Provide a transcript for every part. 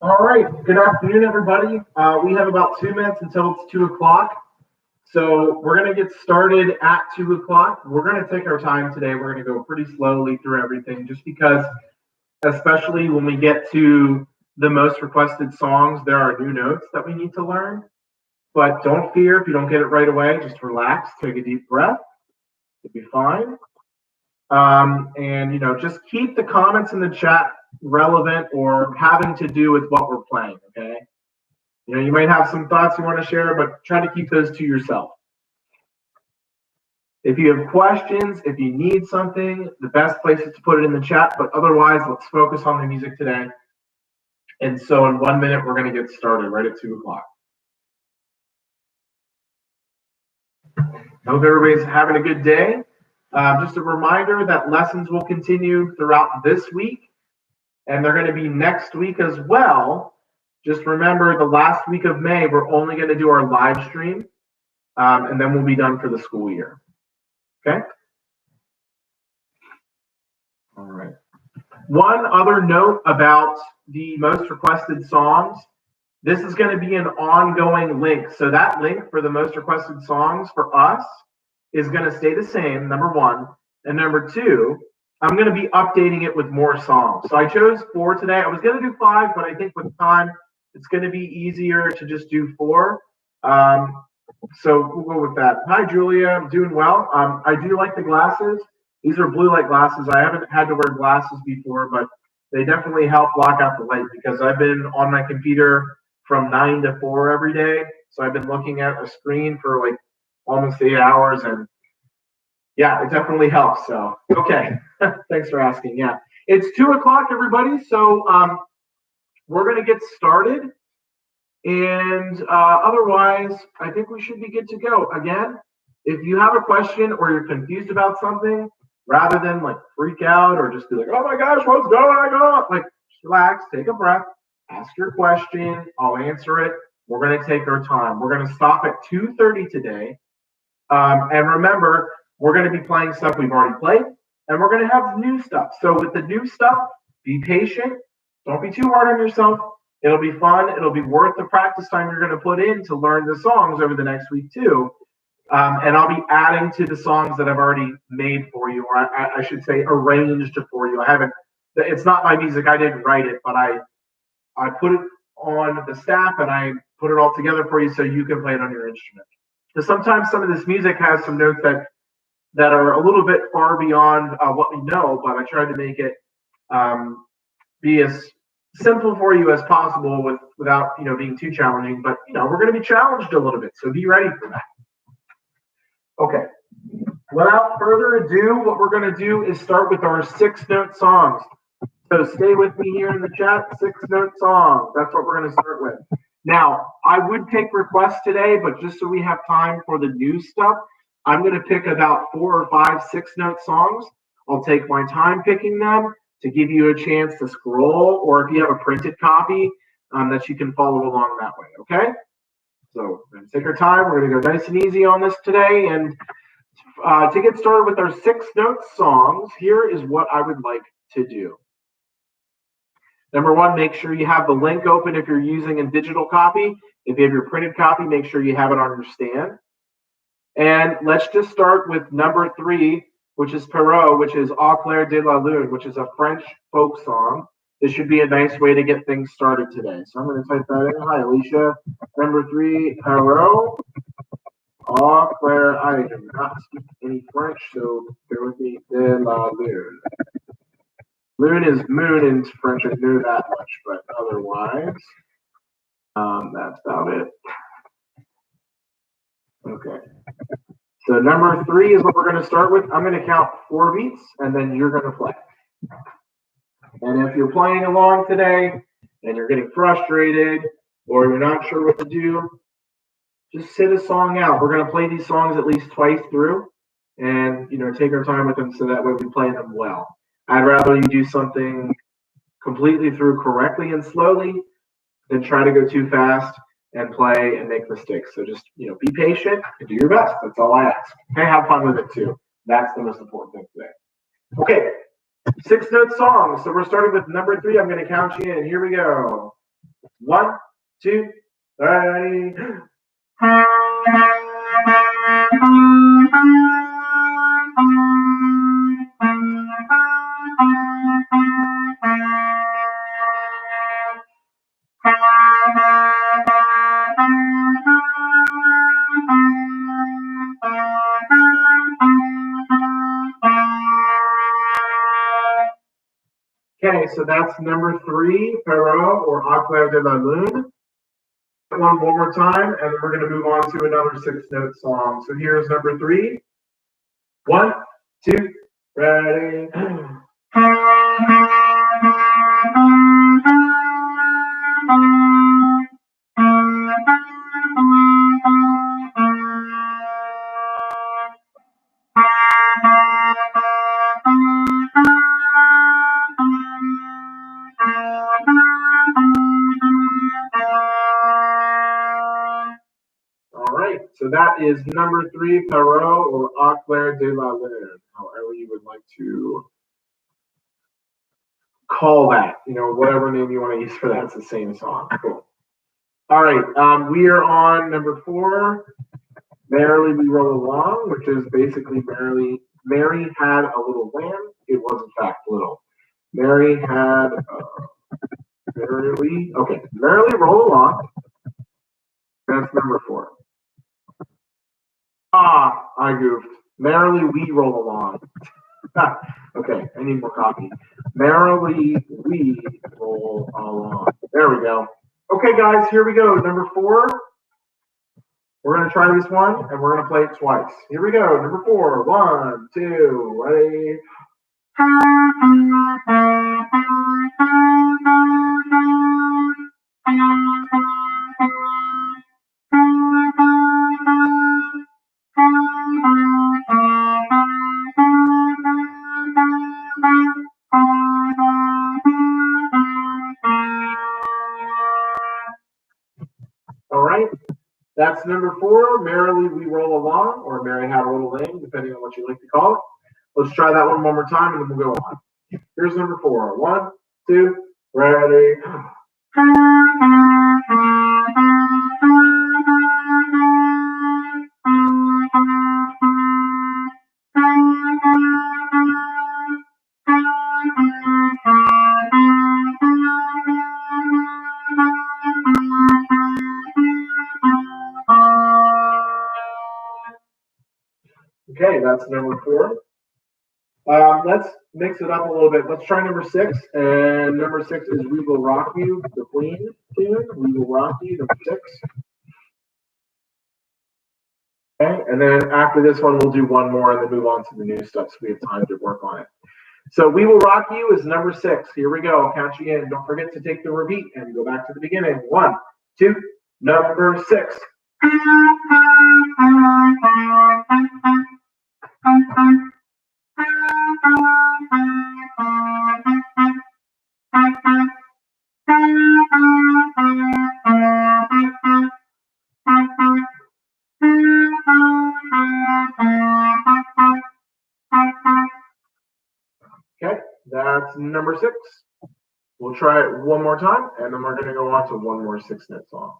All right, good afternoon, everybody. We have about 2 minutes until it's 2 o'clock. So we're going to get started at 2 o'clock. We're going to take our time today. We're going to go pretty slowly through everything just because, especially when we get to the most requested songs, there are new notes that we need to learn. But don't fear if you don't get it right away. Just relax, take a deep breath. You'll be fine. Just keep the comments in the chat relevant or having to do with what we're playing, okay? You might have some thoughts you want to share, but try to keep those to yourself. If you have questions, if you need something, the best place is to put it in the chat, but otherwise, let's focus on the music today. And so in 1 minute, we're going to get started right at 2 o'clock. I hope everybody's having a good day. Just a reminder that lessons will continue throughout this week, and they're going to be next week as well. Just remember, the last week of May, we're only going to do our live stream, and then we'll be done for the school year. Okay? All right. One other note about the most requested songs. This is going to be an ongoing link. So that link for the most requested songs for us is going to stay the same, number one. And number two, I'm going to be updating it with more songs. So I chose 4 today. I was going to do 5, but I think with time, it's going to be easier to just do 4. So we'll go with that. Hi, Julia. I'm doing well. I do like the glasses. These are blue light glasses. I haven't had to wear glasses before, but they definitely help block out the light because I've been on my computer from 9 to 4 every day. So I've been looking at a screen for like almost 8 hours, and yeah, it definitely helps. So, okay. Thanks for asking. Yeah. It's 2 o'clock, everybody. So we're going to get started. And otherwise, I think we should be good to go. Again, if you have a question or you're confused about something, rather than like freak out or just be like, oh my gosh, what's going on? Like, just relax, take a breath, ask your question. I'll answer it. We're going to take our time. We're going to stop at 2:30 today. And remember, we're going to be playing stuff we've already played, and we're going to have new stuff. So with the new stuff, be patient. Don't be too hard on yourself. It'll be fun. It'll be worth the practice time you're going to put in to learn the songs over the next week too. And I'll be adding to the songs that I've already made for you, or I should say arranged for you. It's not my music. I didn't write it, but I put it on the staff and I put it all together for you so you can play it on your instrument. Because sometimes some of this music has some notes that are a little bit far beyond what we know, but I tried to make it be as simple for you as possible without being too challenging. But we're going to be challenged a little bit, so be ready for that. Okay. Without further ado, what we're going to do is start with our 6-note songs. So stay with me here in the chat. 6-note songs. That's what we're going to start with. Now, I would take requests today, but just so we have time for the new stuff, I'm going to pick about 4 or 5 6-note songs. I'll take my time picking them to give you a chance to scroll, or if you have a printed copy, that you can follow along that way, okay? So we're going to take our time. We're going to go nice and easy on this today. And to get started with our 6-note songs, here is what I would like to do. Number one, make sure you have the link open if you're using a digital copy. If you have your printed copy, make sure you have it on your stand. And let's just start with number 3, which is Perrault, which is Au clair de la lune, which is a French folk song. This should be a nice way to get things started today. So I'm going to type that in. Hi, Alicia. Number 3, Perrault, Au clair. I do not speak any French, so bear with me. De la lune. Lune is moon in French. I knew that much, but otherwise, that's about it. Okay. So number 3 is what we're going to start with. I'm going to count 4 beats, and then you're going to play. And if you're playing along today and you're getting frustrated or you're not sure what to do, just sit a song out. We're going to play these songs at least twice through and, take our time with them so that way we play them well. I'd rather you do something completely through correctly and slowly than try to go too fast and play and make mistakes. So just, be patient and do your best. That's all I ask. Okay, have fun with it too. That's the most important thing today. Okay, 6-note songs. So we're starting with number 3. I'm going to count you in. Here we go. 1, 2, 3. Okay, so that's number 3, Perrault or Au clair de la lune. One more time, and then we're going to move on to another 6-note song. So here's number 3. 1, 2, ready. All right, so that is number 3, Perrault or Au clair de la lune, however you would like to call that, whatever name you want to use for that, it's the same song. Cool. All right, we are on number 4, Merrily We Roll Along, which is basically Mary had a little lamb. It was in fact little. Mary had Merrily Roll Along. That's number 4. I goofed. Merrily We Roll Along. Okay, I need more coffee. Merrily We Roll Along. There we go. Okay, guys, here we go. Number 4. We're going to try this one, and we're going to play it twice. Here we go. Number 4. 1, 2, ready. All right. That's number 4, Merrily We Roll Along, or Mary Had a Little Lamb, depending on what you like to call it. Let's try that one more time, and then we'll go on. Here's number 4. 1, 2, ready. Okay, that's number 4. Let's mix it up a little bit. Let's try number 6. And number 6 is We Will Rock You, the Queen tune. We Will Rock You, number 6. Okay, and then after this one, we'll do one more and then move on to the new stuff so we have time to work on it. So We Will Rock You is number 6. Here we go. I'll count you in. Don't forget to take the repeat and go back to the beginning. 1, 2, number 6. Okay, that's number 6. We'll try it one more time, and then we're going to go on to one more 6-note song.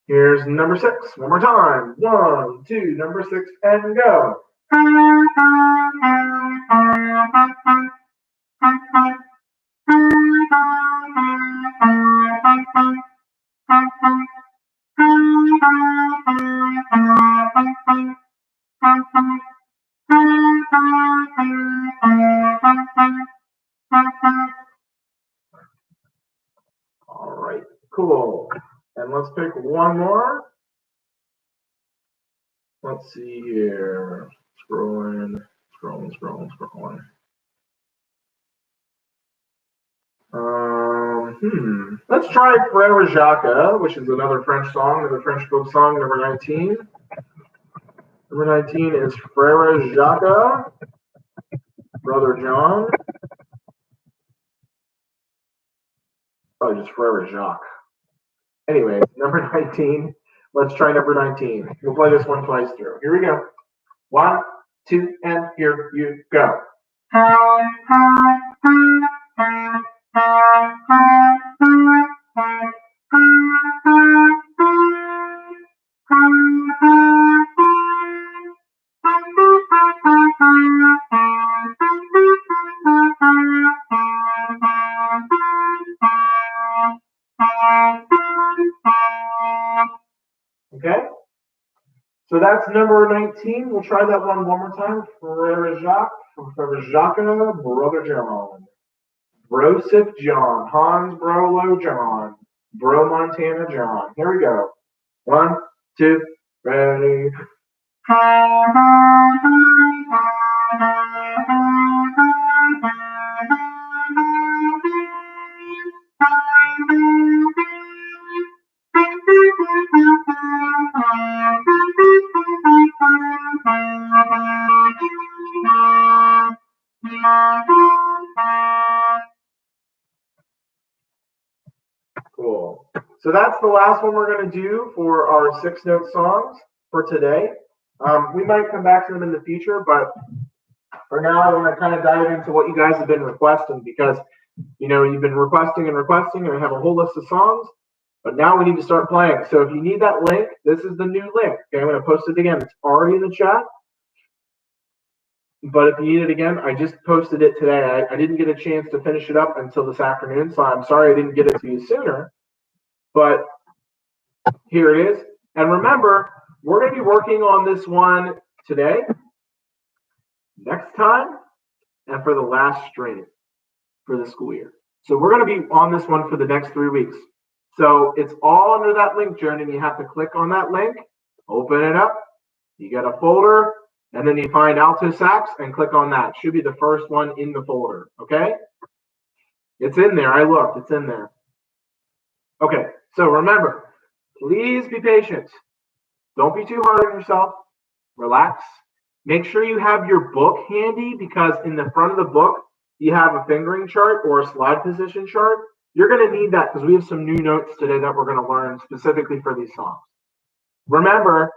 Here's number 6. One more time. 1, 2, number 6, and go. All right, cool. And let's pick one more. Let's see here. Scrolling. Let's try Frère Jacques, which is another French song, another French folk song, number 19. Number 19 is Frère Jacques, Brother John. Probably just Frère Jacques. Anyway, number 19. Let's try number 19. We'll play this one twice through. Here we go. 1, 2, and here you go. Okay? So that's number 19. We'll try that one more time. Frere Jacques, Brother John. Broseph John, Hans Brolo John, Bro Montana John. Here we go. 1, 2, ready. Cool. So that's the last one we're going to do for our 6-note songs for today. We might come back to them in the future, but for now, I want to kind of dive into what you guys have been requesting because, you've been requesting and I have a whole list of songs, but now we need to start playing. So if you need that link, this is the new link. Okay, I'm going to post it again. It's already in the chat. But if you need it again, I just posted it today. I didn't get a chance to finish it up until this afternoon, so I'm sorry I didn't get it to you sooner. But here it is. And remember, we're going to be working on this one today, next time, and for the last stream for the school year. So we're going to be on this one for the next 3 weeks. So it's all under that link, Journey, and you have to click on that link, open it up, you get a folder, and then you find alto sax and click on that. It should be the first one in the folder, okay? It's in there. I looked. It's in there. Okay, so remember, please be patient. Don't be too hard on yourself. Relax. Make sure you have your book handy because in the front of the book, you have a fingering chart or a slide position chart. You're going to need that because we have some new notes today that we're going to learn specifically for these songs. Remember,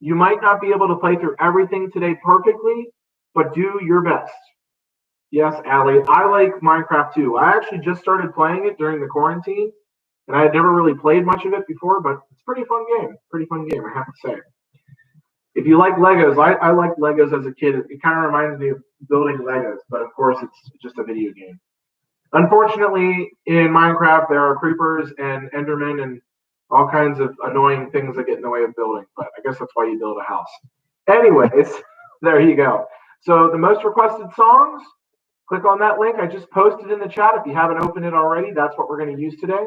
you might not be able to play through everything today perfectly, but do your best. Yes, Allie, I like Minecraft too. I actually just started playing it during the quarantine, and I had never really played much of it before, but it's a pretty fun game. Pretty fun game, I have to say. If you like Legos, I liked Legos as a kid. It kind of reminds me of building Legos, but of course it's just a video game. Unfortunately, in Minecraft, there are creepers and Endermen and all kinds of annoying things that get in the way of building, but I guess that's why you build a house. Anyways, there you go. So the most requested songs, click on that link. I just posted in the chat. If you haven't opened it already, that's what we're going to use today.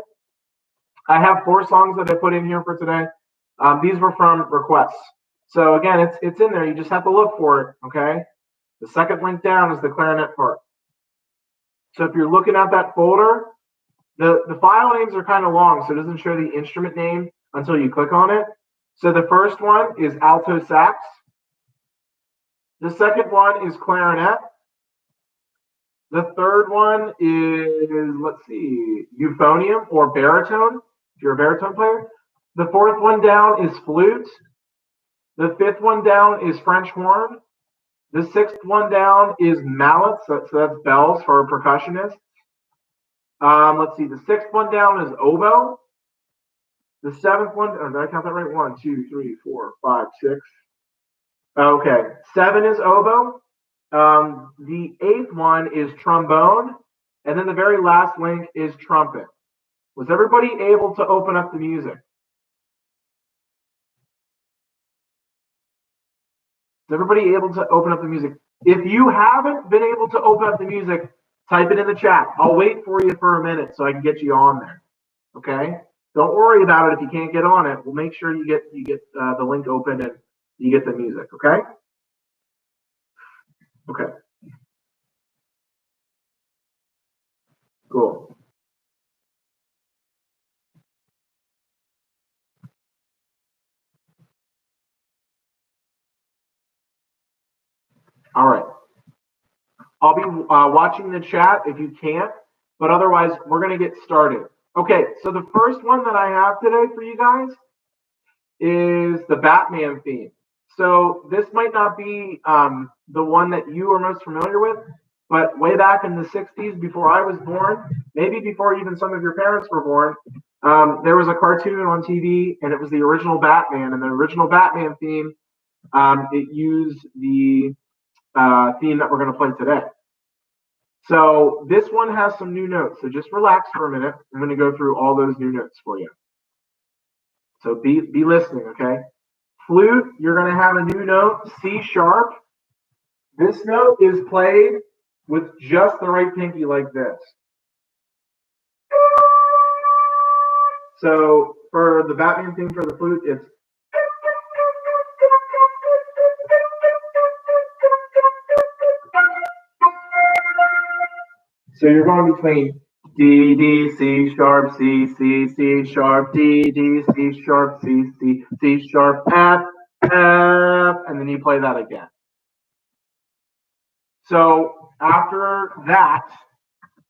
I have 4 songs that I put in here for today. These were from requests. So again, it's in there. You just have to look for it, okay? The second link down is the clarinet part. So if you're looking at that folder, the file names are kind of long, so it doesn't show the instrument name until you click on it. So the first one is alto sax. The second one is clarinet. The third one is, let's see, euphonium or baritone, if you're a baritone player. The fourth one down is flute. The fifth one down is French horn. The sixth one down is mallets, so that's bells for a percussionist. Let's see, the sixth one down is oboe. The seventh one, did I count that right? 1, 2, 3, 4, 5, 6. Okay, 7 is oboe. The 8th one is trombone. And then the very last link is trumpet. Was everybody able to open up the music? Is everybody able to open up the music? If you haven't been able to open up the music, type it in the chat. I'll wait for you for a minute so I can get you on there. Okay? Don't worry about it if you can't get on it. We'll make sure you get the link open and you get the music. Okay? Okay. Cool. All right. I'll be watching the chat if you can't, but otherwise we're going to get started. Okay, so the first one that I have today for you guys is the Batman theme. So this might not be the one that you are most familiar with, but way back in the 60s, before I was born, maybe before even some of your parents were born, There was a cartoon on TV, and it was the original Batman. And the original Batman theme, it used the theme that we're going to play today. So this one has some new notes. So just relax for a minute. I'm going to go through all those new notes for you. So be listening, okay? Flute, you're going to have a new note, C sharp. This note is played with just the right pinky like this. So for the Batman theme for the flute, it's so you're going between D, D, C sharp, C, C, C sharp, D, D, C sharp, C, C, C sharp, F, F, and then you play that again. So after that,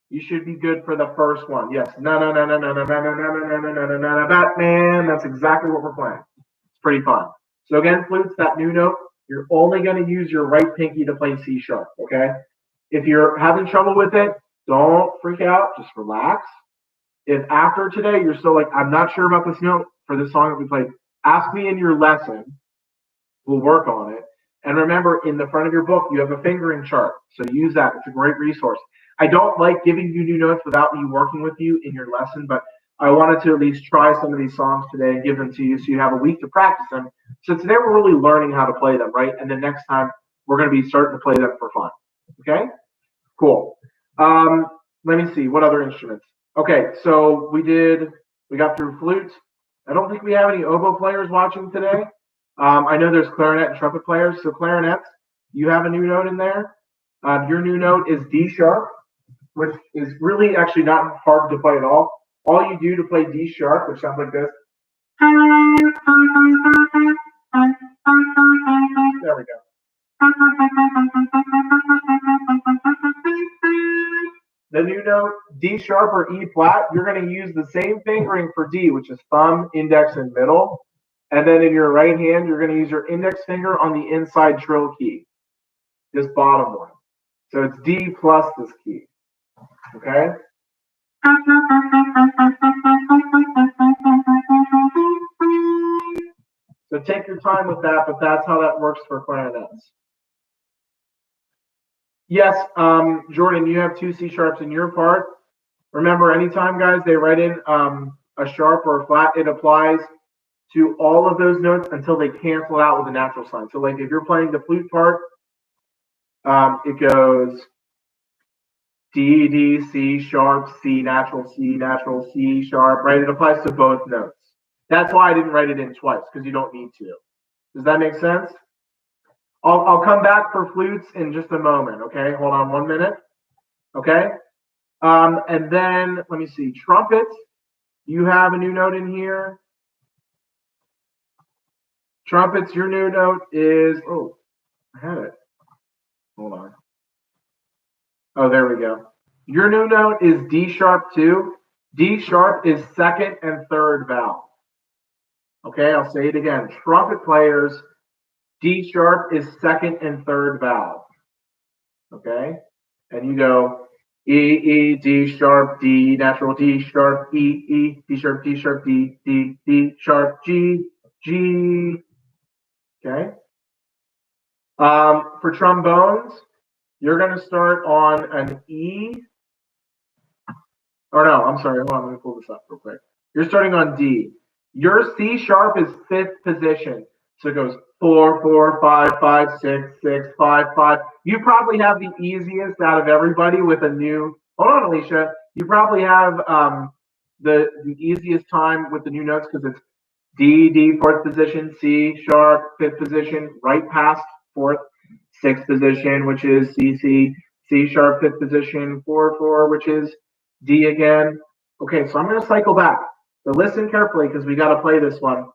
you should be good for the first one. Yes, no, no, no, no, no, no, no, no, no, no, no, no, no, no, Batman. That's exactly what we're playing. It's pretty fun. So again, flutes, that new note, you're only going to use your right pinky to play C sharp, okay? If you're having trouble with it, don't freak out. Just relax. If after today you're still like, I'm not sure about this note for this song that we played, ask me in your lesson. We'll work on it. And remember, in the front of your book, you have a fingering chart. So use that. It's a great resource. I don't like giving you new notes without me working with you in your lesson, but I wanted to at least try some of these songs today and give them to you so you have a week to practice them. So today we're really learning how to play them, right? And then next time we're going to be starting to play them for fun. Okay? Cool. Let me see. What other instruments? Okay, so we got through flute. I don't think we have any oboe players watching today. I know there's clarinet and trumpet players. So clarinets, you have a new note in there. Your new note is D sharp, which is really actually not hard to play at all. All you do to play D sharp, which sounds like this. There we go. The new note, D sharp or E flat, you're going to use the same fingering for D, which is thumb, index, and middle. And then in your right hand, you're going to use your index finger on the inside trill key, this bottom one. So it's D plus this key. Okay? So take your time with that, but that's how that works for clarinets. Yes, Jordan, you have two C sharps in your part. Remember, anytime, guys, they write in a sharp or a flat, it applies to all of those notes until they cancel out with a natural sign. So, like, if you're playing the flute part, it goes D, D, C, sharp, C, natural, C, sharp, right? It applies to both notes. That's why I didn't write it in twice, because you don't need to. Does that make sense? I'll come back for flutes in just a moment, okay? Hold on 1 minute, okay? And then, let me see, trumpets, you have a new note in here. Trumpets, your new note is, oh, I had it. Hold on. Oh, there we go. Your new note is D sharp 2. D sharp is second and third valve. Okay, I'll say it again. Trumpet players, D sharp is second and third valve. Okay, and you go E, E, D sharp, D, natural, D sharp, E, E, D sharp, D sharp, D, D, D sharp, G, G. Okay. For trombones, you're going to start on an E. Or no, I'm sorry. Hold on, let me pull this up real quick. You're starting on D. Your C sharp is fifth position. So it goes 4, 4, 5, 5, 6, 6, 5, 5. You probably have the easiest out of everybody with a new. Hold on, Alicia. You probably have the easiest time with the new notes because it's D, D, fourth position, C sharp, fifth position, right past fourth, sixth position, which is C, C, C sharp, fifth position, 4, 4, which is D again. Okay, so I'm going to cycle back. So listen carefully because we got to play this one.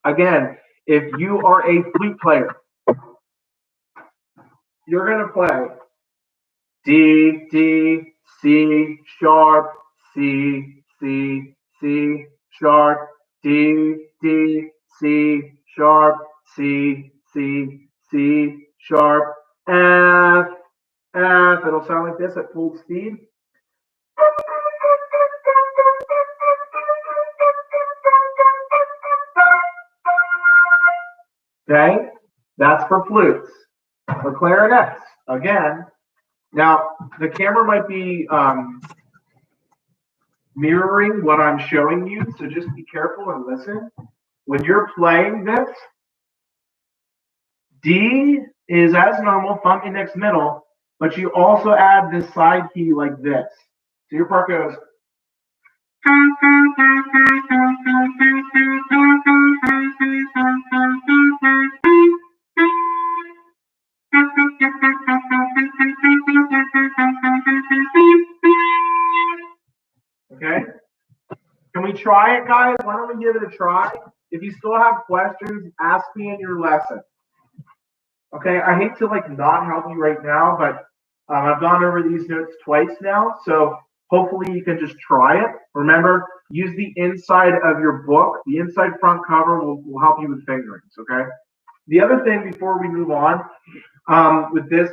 Again, if you are a flute player, you're going to play D, D, C, sharp, C, C, C, sharp, D, D, C, sharp, C, C, C, sharp, F, F. It'll sound like this at full speed. Okay, that's for flutes. For clarinets, again. Now the camera might be mirroring what I'm showing you, so just be careful and listen. When you're playing this, D is as normal, thumb, index, middle, but you also add this side key like this. So your part goes. Okay? Can we try it, guys? Why don't we give it a try? If you still have questions, ask me in your lesson. Okay, I hate to not help you right now, but I've gone over these notes twice now, so hopefully you can just try it. Remember, use the inside of your book. The inside front cover will help you with fingerings, okay? The other thing before we move on with this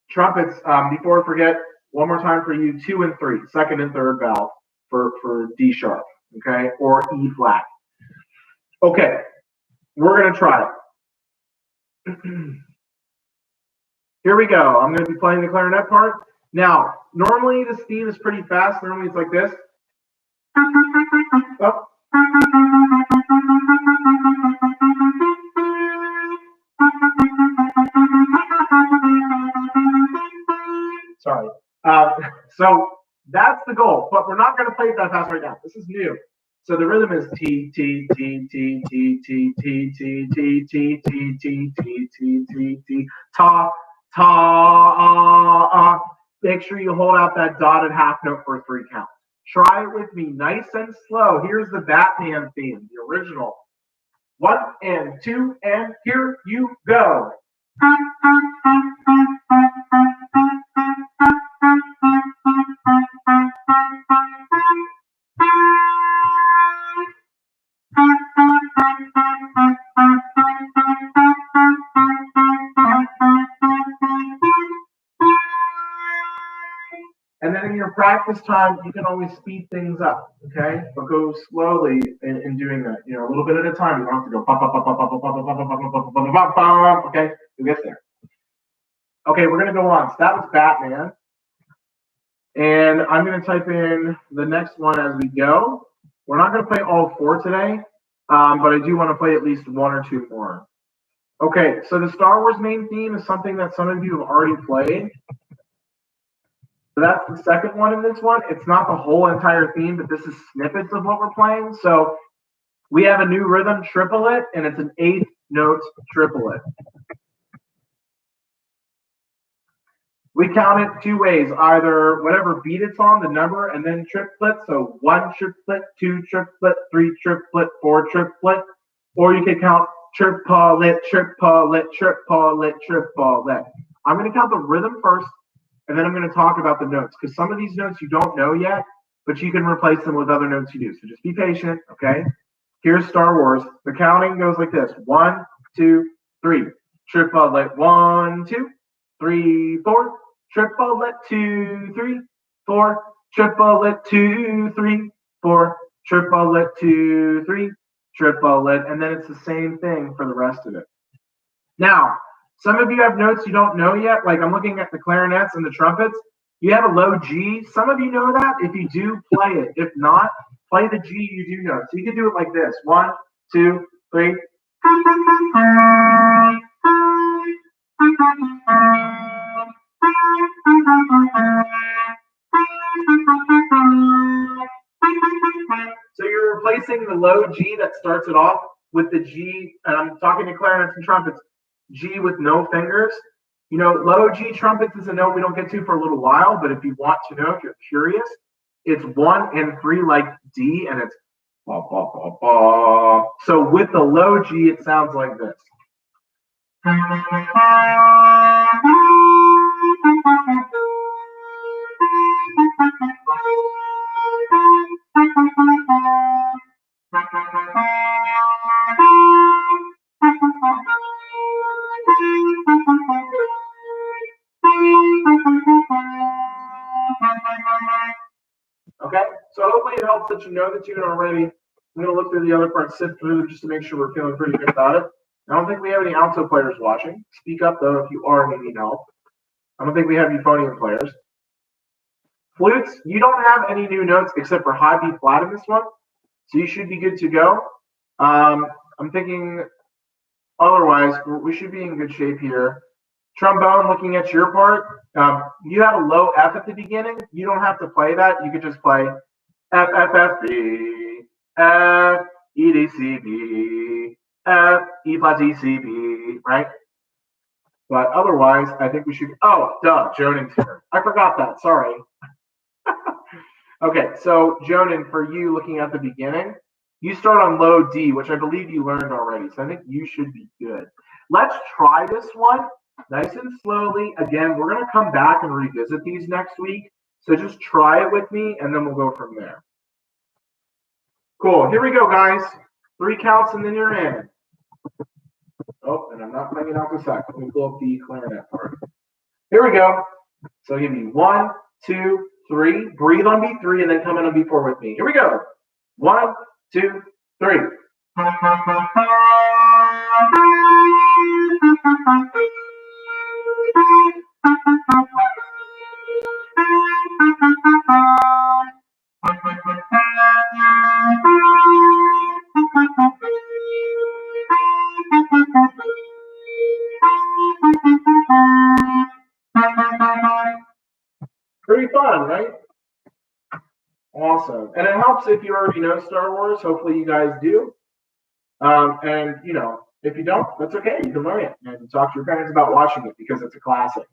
trumpets, before I forget, one more time for you, 2 and 3, second and third valve for D sharp, okay, or E flat. Okay, we're going to try it. Here we go. I'm going to be playing the clarinet part. Now, normally this theme is pretty fast. Normally it's like this. Oh. Sorry. So that's the goal, but we're not going to play it that fast right now. This is new. So the rhythm is T T T T T T T T T T T T T T T T ta ta. Make sure you hold out that dotted half note for 3 counts. Try it with me, nice and slow. Here's the Batman theme, the original. 1 and 2 and here you go. And then in your practice time, you can always speed things up, okay? But go slowly in doing that. You know, a little bit at a time. You don't have to go okay? You get there. Okay, we're gonna go on. So that was Batman. And I'm gonna type in the next one as we go. We're not gonna play all 4 today, but I do want to play at least 1 or 2 more. Okay, so the Star Wars main theme is something that some of you have already played. So that's the second one in this one. It's not the whole entire theme, but this is snippets of what we're playing. So we have a new rhythm, triplet, and it's an 8th note triplet. We count it 2 ways, either whatever beat it's on, the number, and then triplet. So 1 triplet, 2 triplet, 3 triplet, 4 triplet. Or you can count triplet, triplet, triplet, triplet. I'm going to count the rhythm first, and then I'm going to talk about the notes, because some of these notes you don't know yet, but you can replace them with other notes you do. So just be patient, okay? Here's Star Wars. The counting goes like this. 1, 2, 3. Triplet, 1, 2, 3, 4. Triplet, 2, 3, 4. Triplet, 2, 3, 4. Triplet, 2, 3. Triplet, and then it's the same thing for the rest of it. Now, some of you have notes you don't know yet, like I'm looking at the clarinets and the trumpets. You have a low G. Some of you know that. If you do, play it. If not, play the G you do know. So you can do it like this. 1, 2, 3. So you're replacing the low G that starts it off with the G, and I'm talking to clarinets and trumpets, G with no fingers. You know, low G trumpets is a note we don't get to for a little while, but if you want to know, if you're curious, it's 1 and 3 like D, and it's ba, ba, ba, ba. So with the low G, it sounds like this. Okay, so hopefully it helps that you know the tune already. I'm going to look through the other parts, sift through them just to make sure we're feeling pretty good about it. I don't think we have any alto players watching. Speak up, though, if you are needing help. I don't think we have euphonium players. Flutes, you don't have any new notes except for high B flat in this one, so you should be good to go. I'm thinking otherwise, we should be in good shape here. Trombone, looking at your part, you have a low F at the beginning. You don't have to play that. You could just play F, F, F, B, F, E, D, C, B, F, E flat, D, C, B, right? But otherwise, I think we should. Oh, duh, Jonan's here. I forgot that. Sorry. Okay, so Jonan, for you looking at the beginning, you start on low D, which I believe you learned already. So I think you should be good. Let's try this one nice and slowly. Again, we're going to come back and revisit these next week. So just try it with me, and then we'll go from there. Cool. Here we go, guys. 3 counts, and then you're in. Oh, and I'm not playing it out the sax. Let me pull up the clarinet part. Here we go. So I'll give you 1, 2, 3. Breathe on B3, and then come in on B4 with me. Here we go. 1, 2, 3. Pretty fun, right? Awesome. And it helps if you already know Star Wars. Hopefully you guys do. And, you know, if you don't, that's okay. You can learn it and talk to your parents about watching it because it's a classic.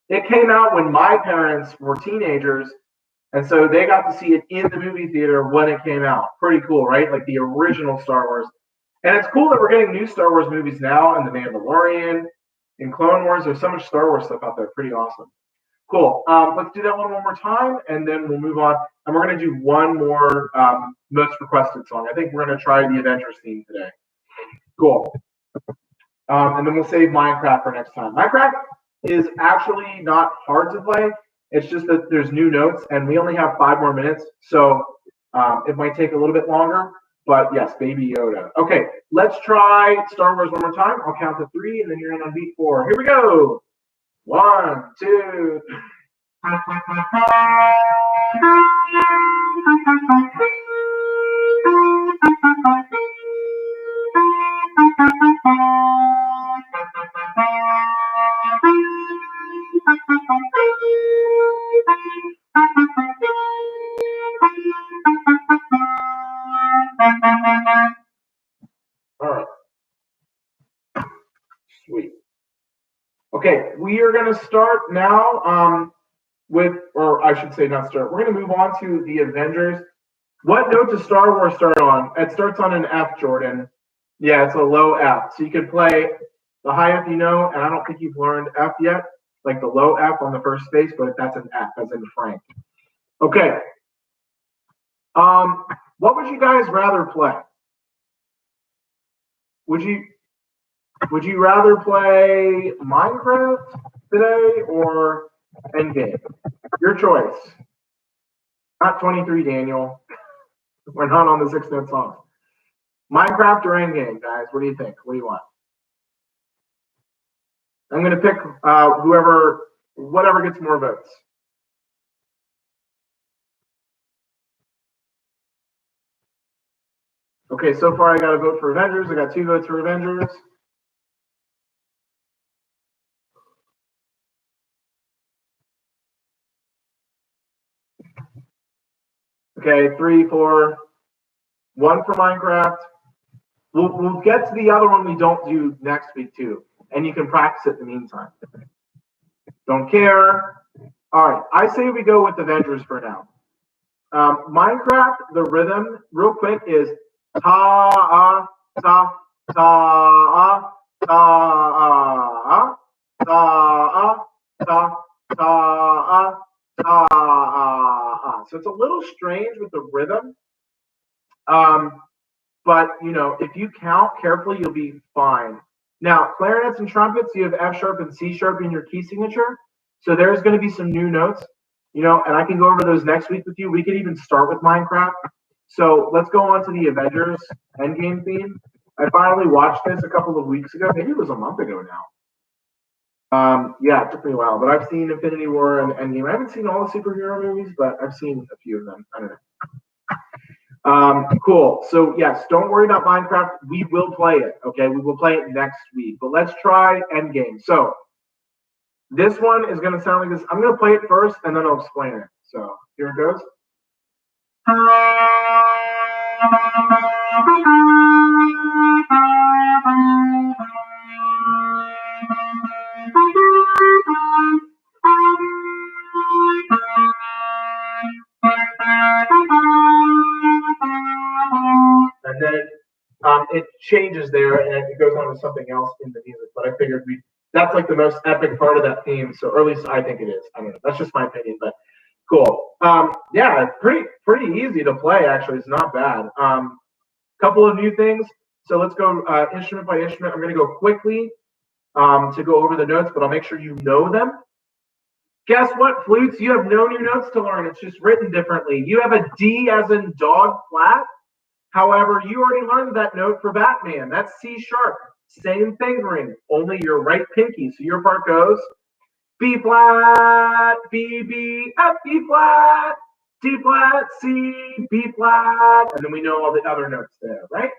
It came out when my parents were teenagers, and so they got to see it in the movie theater when it came out. Pretty cool, right? Like the original Star Wars. And it's cool that we're getting new Star Wars movies now, and The Mandalorian, and Clone Wars. There's so much Star Wars stuff out there. Pretty awesome. Cool. Let's do that one more time, and then we'll move on. And we're going to do one more most requested song. I think we're going to try the Avengers theme today. Cool. And then we'll save Minecraft for next time. Minecraft is actually not hard to play. It's just that there's new notes, and we only have 5 more minutes, so it might take a little bit longer. But yes, Baby Yoda. Okay, let's try Star Wars one more time. I'll count to 3, and then you're in on beat 4. Here we go. 1, 2. All right. Sweet. Okay, we are going to start now with, or I should say not start, we're going to move on to the Avengers. What note does Star Wars start on? It starts on an F, Jordan. Yeah, it's a low F. So you could play the high F you know, and I don't think you've learned F yet, like the low F on the first space, but that's an F, as in Frank. Okay. What would you guys rather play? Would you rather play Minecraft today or Endgame? Your choice. Not 23, Daniel. We're not on the 6-note song. Minecraft or Endgame, guys? What do you think? What do you want? I'm going to pick whatever gets more votes. Okay, so far I got a vote for Avengers. I got 2 votes for Avengers. Okay, 3, 4, 1 for Minecraft. We'll get to the other one we don't do next week too, and you can practice it in the meantime. Don't care. All right, I say we go with Avengers for now. Minecraft, the rhythm, real quick, is ta ta ta ta ta ta ta ta. So it's a little strange with the rhythm. But you know, if you count carefully, you'll be fine. Now, clarinets and trumpets, you have F sharp and C sharp in your key signature. So there's going to be some new notes, you know, and I can go over those next week with you. We could even start with Minecraft. So let's go on to the Avengers Endgame theme. I finally watched this a couple of weeks ago. Maybe it was a month ago now. Yeah, it took me a while, but I've seen Infinity War and Endgame. I haven't seen all the superhero movies, but I've seen a few of them. I don't know. Cool. So yes, don't worry about Minecraft. We will play it. Okay, we will play it next week. But let's try Endgame. So this one is going to sound like this. I'm going to play it first, and then I'll explain it. So here it goes. And then it changes there, and it goes on to something else in the music. But I figured that's like the most epic part of that theme. So, or at least I think it is. I don't know. That's just my opinion, but cool. Yeah, pretty easy to play. Actually, it's not bad. Couple of new things. So let's go instrument by instrument. I'm going to go quickly to go over the notes, but I'll make sure you know them. Guess what, flutes? You have no new notes to learn. It's just written differently. You have a D as in dog flat. However, you already learned that note for Batman. That's C sharp. Same fingering, only your right pinky. So your part goes B flat, B, B, F, B flat, D flat, C, B flat. And then we know all the other notes there, right?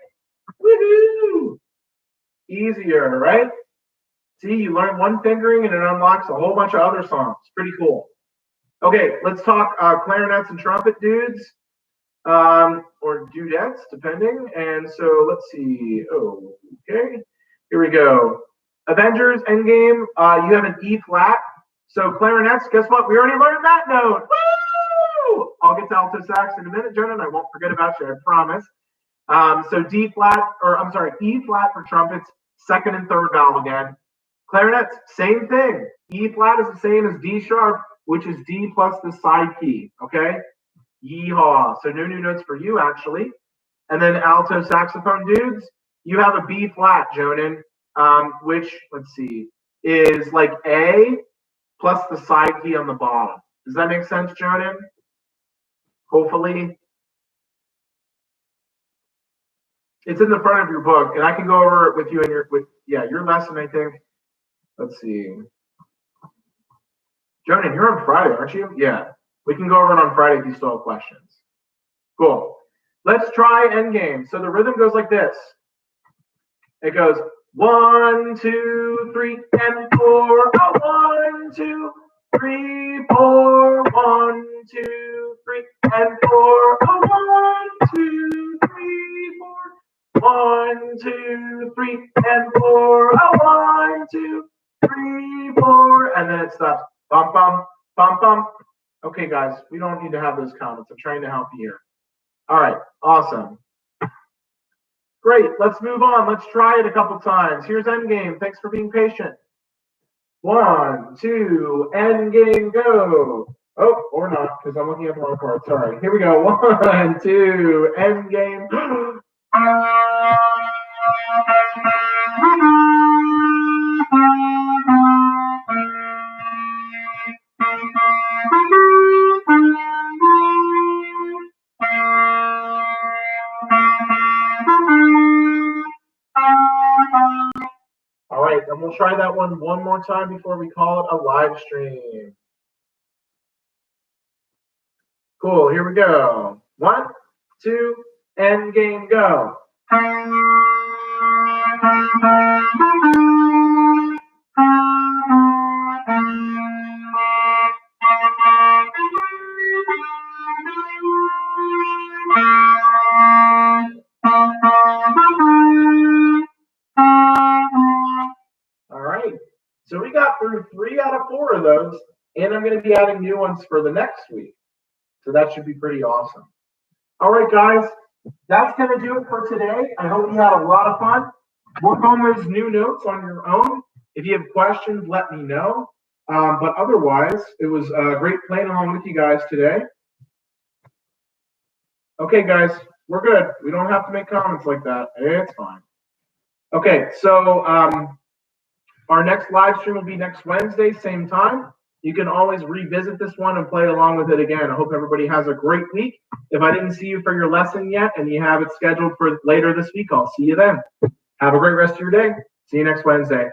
Woohoo! Easier, right? See, you learn one fingering and it unlocks a whole bunch of other songs. Pretty cool. Okay, let's talk clarinets and trumpet dudes. Or dudettes, depending. And so let's see. Oh, okay. Here we go. Avengers Endgame. You have an E flat. So clarinets, guess what? We already learned that note. Woo! I'll get to alto sax in a minute, Jonah, and I won't forget about you, I promise. So D flat, or I'm sorry, E flat for trumpets, second and third valve again. Clarinets, same thing. E flat is the same as D sharp, which is D plus the side key. Okay. Yeehaw. So no new notes for you, actually. And then alto saxophone dudes, you have a B flat, Jonan, which, let's see, is like A plus the side key on the bottom. Does that make sense, Jonan? Hopefully. It's in the front of your book, and I can go over it with you in your lesson, I think. Let's see. Jonan, you're on Friday, aren't you? Yeah. We can go over it on Friday if you still have questions. Cool. Let's try Endgame. So the rhythm goes like this. It goes 1, 2, 3, and 4. Oh, 1, 2, 3, 4. 1, 2, 3, and 4. Oh, 1, 2, 3, 4. 1, 2, 3, and 4. Oh, 1, 2, 3, 4. And then it stops. Bum, bum, bum, bum. Okay, guys, we don't need to have those comments. I'm trying to help you here. All right, awesome. Great, let's move on. Let's try it a couple times. Here's Endgame. Thanks for being patient. 1, 2, Endgame, go. Oh, or not, because I'm looking at the wrong part. Sorry. Here we go. 1, 2, Endgame. All right, and we'll try that one more time before we call it a live stream. Cool, here we go. 1, 2, Endgame, go. All right, so we got through 3 out of 4 of those, and I'm going to be adding new ones for the next week. So that should be pretty awesome. All right, guys, that's going to do it for today. I hope you had a lot of fun. Work on those new notes on your own. If you have questions, let me know. But otherwise, it was great playing along with you guys today. Okay, guys, we're good. We don't have to make comments like that. It's fine. Okay, so our next live stream will be next Wednesday, same time. you can always revisit this one and play along with it again. I hope everybody has a great week. If I didn't see you for your lesson yet and you have it scheduled for later this week, I'll see you then. Have a great rest of your day. See you next Wednesday.